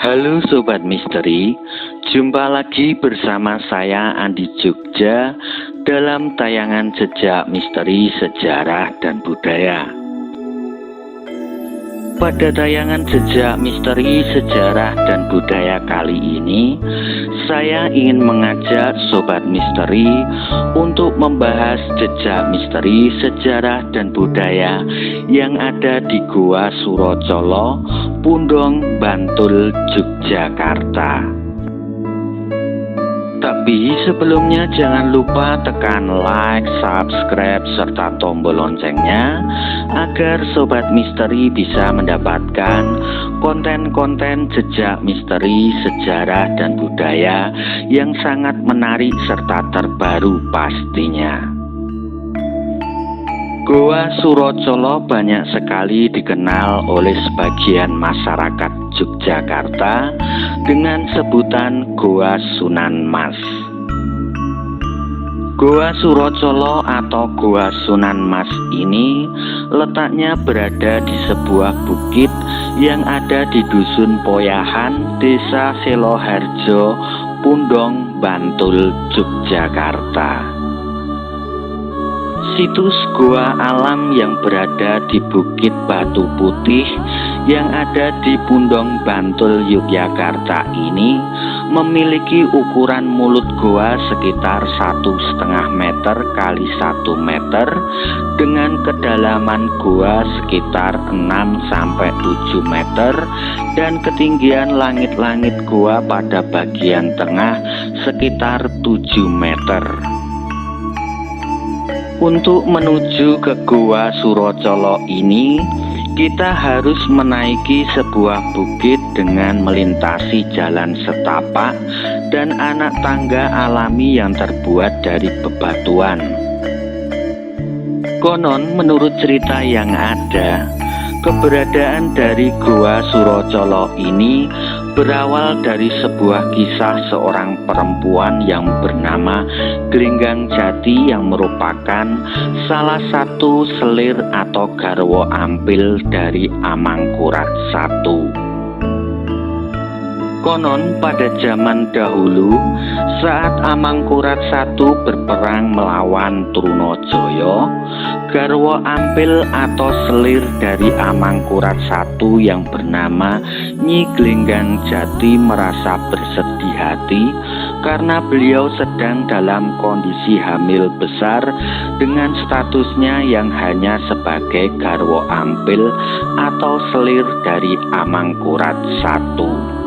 Halo Sobat Misteri, jumpa lagi bersama saya Andi Jogja dalam tayangan Jejak Misteri Sejarah dan Budaya. Pada tayangan Jejak Misteri Sejarah dan Budaya kali ini, saya ingin mengajak Sobat Misteri untuk membahas jejak misteri sejarah dan budaya yang ada di Goa Surocolo, Pundong, Bantul, Yogyakarta. Tapi sebelumnya jangan lupa tekan like, subscribe, serta tombol loncengnya agar Sobat Misteri bisa mendapatkan konten-konten jejak misteri, sejarah, dan budaya yang sangat menarik serta terbaru pastinya. Goa Surocolo banyak sekali dikenal oleh sebagian masyarakat Yogyakarta dengan sebutan Goa Sunan Mas. Goa Surocolo atau Goa Sunan Mas ini letaknya berada di sebuah bukit yang ada di Dusun Poyahan, Desa Seloharjo, Pundong, Bantul, Yogyakarta. Situs goa alam yang berada di Bukit Batu Putih yang ada di Pundong, Bantul, Yogyakarta ini memiliki ukuran mulut goa sekitar 1,5 meter kali 1 meter dengan kedalaman goa sekitar 6-7 meter dan ketinggian langit-langit goa pada bagian tengah sekitar 7 meter. Untuk menuju ke Goa Surocolo ini, kita harus menaiki sebuah bukit dengan melintasi jalan setapak dan anak tangga alami yang terbuat dari bebatuan. Konon menurut cerita yang ada, keberadaan dari Goa Surocolo ini berawal dari sebuah kisah seorang perempuan yang bernama Glenggang Jati yang merupakan salah satu selir atau garwo ampil dari Amangkurat I. Konon pada zaman dahulu saat Amangkurat I berperang melawan Trunojoyo, garwo ampil atau selir dari Amangkurat I yang bernama Nyi Glenggang Jati merasa bersedih hati karena beliau sedang dalam kondisi hamil besar dengan statusnya yang hanya sebagai garwo ampil atau selir dari Amangkurat I.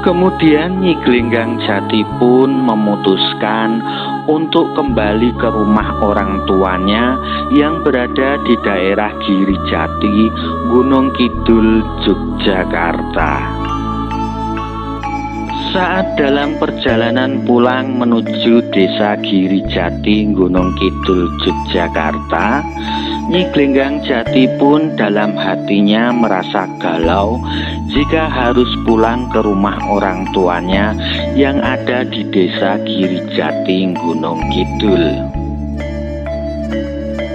Kemudian Nyi Glenggang Jati pun memutuskan untuk kembali ke rumah orang tuanya yang berada di daerah Giri Jati, Gunung Kidul, Yogyakarta. Saat dalam perjalanan pulang menuju desa Giri Jati, Gunung Kidul, Yogyakarta, Nyi Glenggang Jati pun dalam hatinya merasa galau jika harus pulang ke rumah orang tuanya yang ada di desa Giri Jati, Gunung Kidul.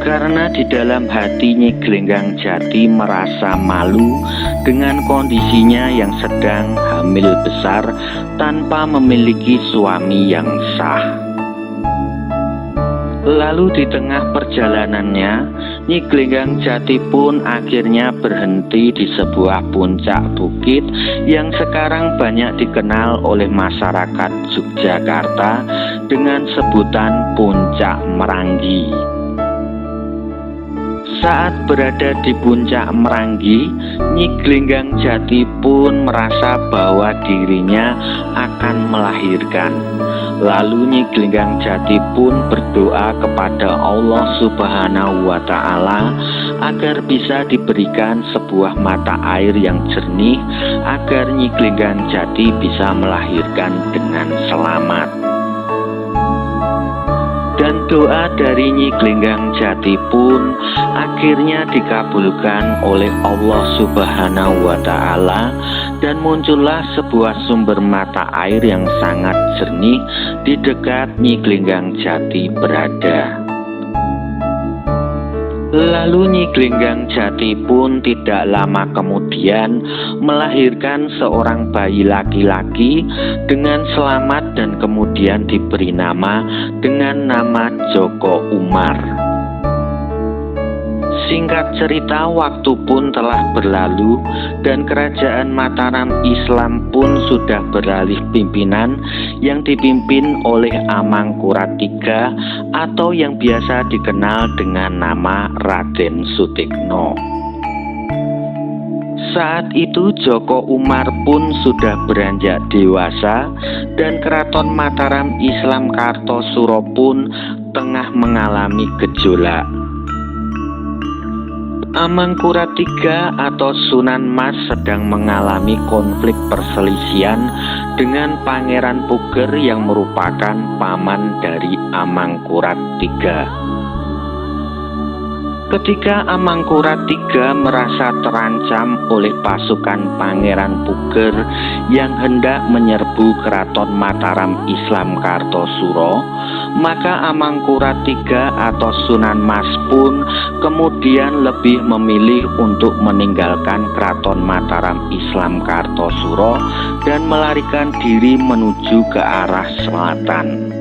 Karena di dalam hati Nyi Glenggang Jati merasa malu dengan kondisinya yang sedang hamil besar tanpa memiliki suami yang sah. Lalu di tengah perjalanannya, Nyi Glenggang Jati pun akhirnya berhenti di sebuah puncak bukit yang sekarang banyak dikenal oleh masyarakat Yogyakarta dengan sebutan Puncak Meranggi. Saat berada di Puncak Meranggi, Nyi Glenggang Jati pun merasa bahwa dirinya akan melahirkan. Lalu Nyi Glenggang Jati pun berdoa kepada Allah Subhanahu wa Ta'ala agar bisa diberikan sebuah mata air yang jernih agar Nyi Glenggang Jati bisa melahirkan dengan selamat. Dan doa dari Nyi Glenggang Jati pun akhirnya dikabulkan oleh Allah Subhanahu wa Ta'ala, dan muncullah sebuah sumber mata air yang sangat jernih di dekat Nyi Glenggang Jati berada. Lalu Nyi Glenggang Jati pun tidak lama kemudian melahirkan seorang bayi laki-laki dengan selamat dan kemudian diberi nama dengan nama Joko Umar. Singkat cerita, waktu pun telah berlalu dan kerajaan Mataram Islam pun sudah beralih pimpinan yang dipimpin oleh Amangkurat III atau yang biasa dikenal dengan nama Raden Sutikno. Saat itu Joko Umar pun sudah beranjak dewasa dan keraton Mataram Islam Kartosuro pun tengah mengalami gejolak. Amangkurat III atau Sunan Mas sedang mengalami konflik perselisihan dengan Pangeran Puger yang merupakan paman dari Amangkurat III. Ketika Amangkurat III merasa terancam oleh pasukan Pangeran Puger yang hendak menyerbu keraton Mataram Islam Kartosuro, maka Amangkurat III atau Sunan Mas pun kemudian lebih memilih untuk meninggalkan keraton Mataram Islam Kartosuro dan melarikan diri menuju ke arah selatan.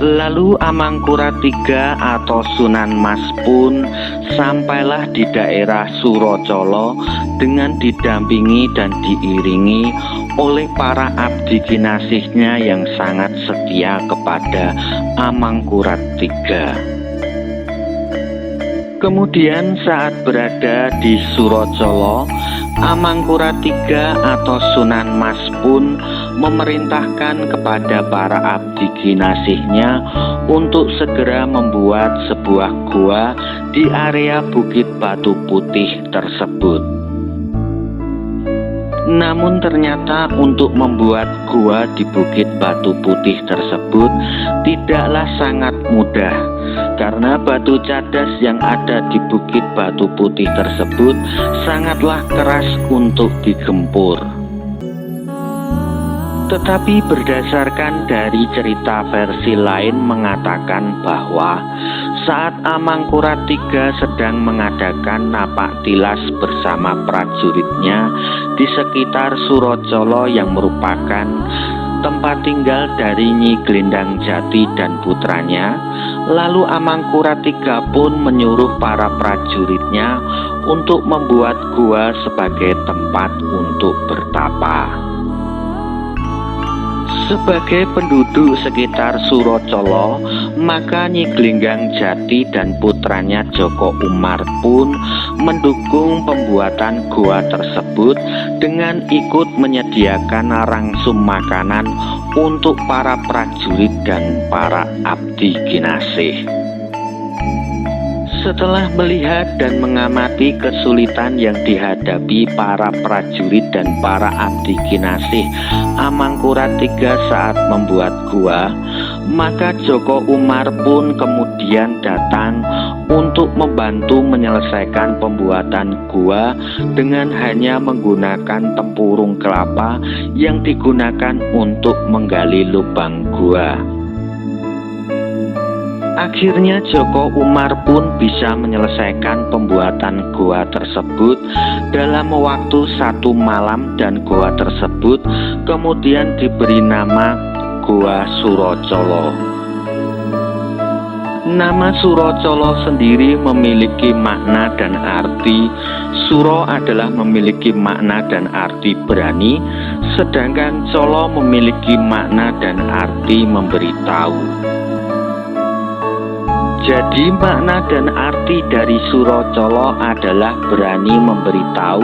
Lalu Amangkurat III atau Sunan Mas pun sampailah di daerah Surocolo dengan didampingi dan diiringi oleh para abdi kinasihnya yang sangat setia kepada Amangkurat III. Kemudian saat berada di Surocolo, Amangkurat III atau Sunan Mas pun memerintahkan kepada para abdi kinasihnya untuk segera membuat sebuah gua di area Bukit Batu Putih tersebut. Namun ternyata untuk membuat gua di Bukit Batu Putih tersebut tidaklah sangat mudah, karena batu cadas yang ada di Bukit Batu Putih tersebut sangatlah keras untuk digempur. Tetapi berdasarkan dari cerita versi lain mengatakan bahwa saat Amangkurat III sedang mengadakan napak tilas bersama prajuritnya di sekitar Surocolo yang merupakan tempat tinggal dari Nyi Glenggang Jati dan putranya, lalu Amangkurat III pun menyuruh para prajuritnya untuk membuat gua sebagai tempat untuk bertapa. Sebagai penduduk sekitar Surocolo, maka Nyi Glenggang Jati dan putranya Joko Umar pun mendukung pembuatan gua tersebut dengan ikut menyediakan rangsum makanan untuk para prajurit dan para abdi kinasih. Setelah melihat dan mengamati kesulitan yang dihadapi para prajurit dan para abdi kinasih Amangkurat III saat membuat gua, maka Joko Umar pun kemudian datang untuk membantu menyelesaikan pembuatan gua dengan hanya menggunakan tempurung kelapa yang digunakan untuk menggali lubang gua. Akhirnya Joko Umar pun bisa menyelesaikan pembuatan goa tersebut dalam waktu 1 malam, dan goa tersebut kemudian diberi nama Goa Surocolo. Nama Surocolo sendiri memiliki makna dan arti. Suro adalah memiliki makna dan arti berani, sedangkan Colo memiliki makna dan arti memberitahu. Jadi makna dan arti dari Surocolo adalah berani memberitahu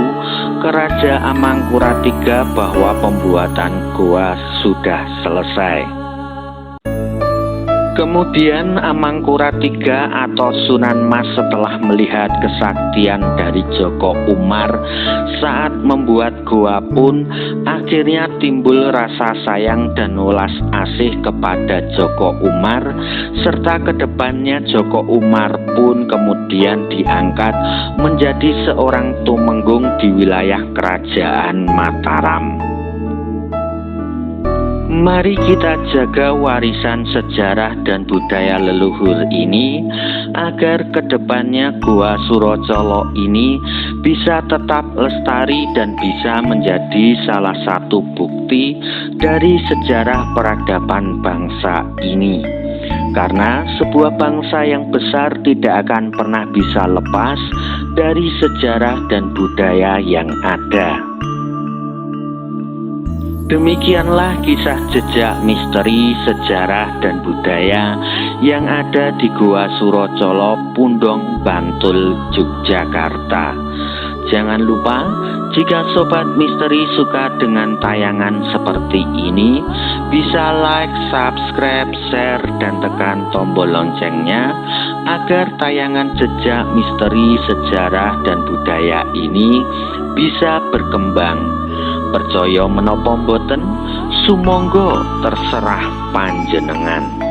ke Raja Amangkurat III bahwa pembuatan goa sudah selesai. Kemudian Amangkurat III atau Sunan Mas setelah melihat kesaktian dari Joko Umar saat membuat goa pun akhirnya timbul rasa sayang dan welas asih kepada Joko Umar, serta kedepannya Joko Umar pun kemudian diangkat menjadi seorang tumenggung di wilayah Kerajaan Mataram. Mari kita jaga warisan sejarah dan budaya leluhur ini agar kedepannya Goa Surocolo ini bisa tetap lestari dan bisa menjadi salah satu bukti dari sejarah peradaban bangsa ini. Karena sebuah bangsa yang besar tidak akan pernah bisa lepas dari sejarah dan budaya yang ada. Demikianlah kisah jejak misteri sejarah dan budaya yang ada di Goa Surocolo, Pundong, Bantul, Yogyakarta. Jangan lupa, jika Sobat Misteri suka dengan tayangan seperti ini, bisa like, subscribe, share, dan tekan tombol loncengnya agar tayangan jejak misteri sejarah dan budaya ini bisa berkembang. Percaya menapa mboten, sumangga terserah panjenengan.